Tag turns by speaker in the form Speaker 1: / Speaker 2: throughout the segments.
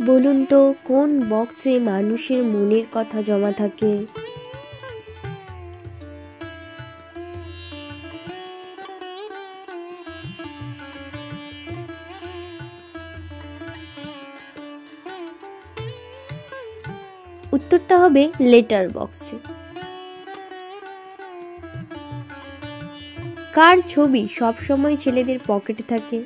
Speaker 1: বলুন তো কোন বক্সে মানুষের মনের কথা জমা থাকে? উত্তরটা হবে লেটার বক্সে। কার ছবি সবসময় ছেলেদের পকেটে থাকে?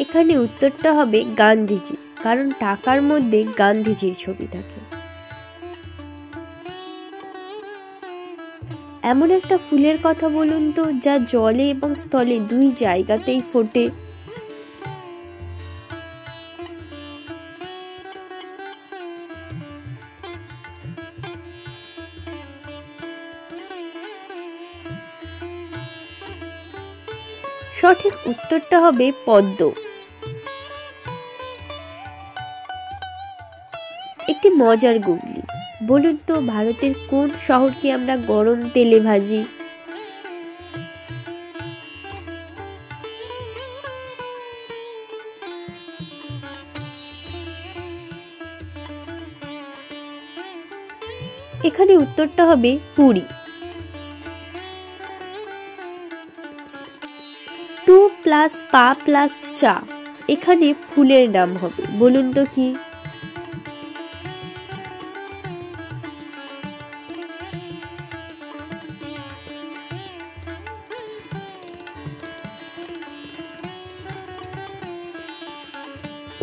Speaker 1: এখানে উত্তরটা হবে গান্ধীজি, কারণ টাকার মধ্যে গান্ধীজির ছবি থাকে। এমন একটা ফুলের কথা বলুন তো যা জলে এবং স্থলে দুই জায়গাতেই ফোটে। সঠিক উত্তরটা হবে পদ্ম। একটি মজার গুগলি, বলুন তো ভারতের কোন শহরকে আমরা গরম তেলে ভাজি? এখানে উত্তরটা হবে পুরী। 2 প্লাস পা প্লাস চা, এখানে ফুলের নাম হবে, বলুন তো কি?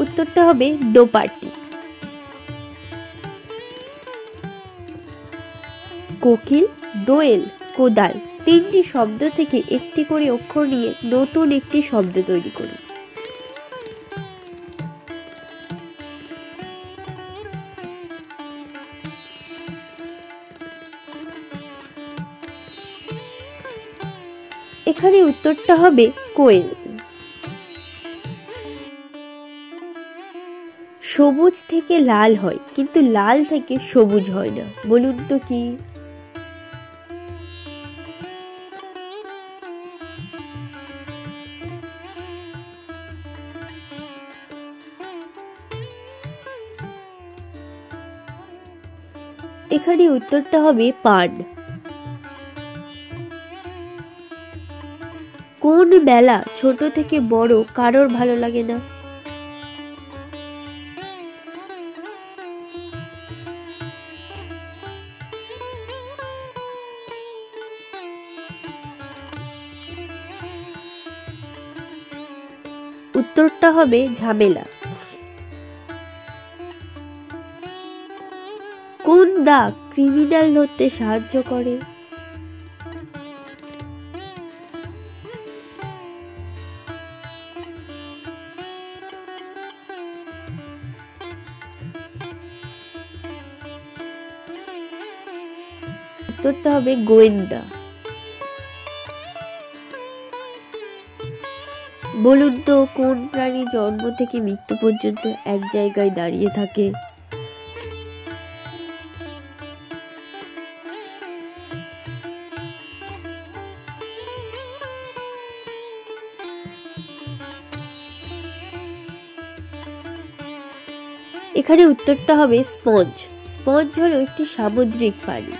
Speaker 1: উত্তরটা হবে দোপাটি। কোকিল, দোয়েল, কোদাল, তিনটি শব্দ থেকে একটি করে অক্ষর নিয়ে নতুন একটি শব্দ তৈরি করুন। এখানে উত্তরটা হবে কোয়েল। সবুজ থেকে লাল হয়, কিন্তু লাল থেকে সবুজ হয় না, বলুন তো কি? এখানে উত্তরটা হবে পান। কোন মেলা ছোট থেকে বড় কারোর ভালো লাগে না? উত্তরটা হবে ঝামেলা। কোন দাগ ক্রিমিনাল ধরতে সাহায্য করে? উত্তরটা হবে গোয়েন্দা। বলুন তো কোন প্রাণী জন্ম থেকে মৃত্যু পর্যন্ত এক জায়গায় দাঁড়িয়ে থাকে? এখানে উত্তরটা হবে স্পঞ্জ। স্পঞ্জ হলো একটি সামুদ্রিক প্রাণী।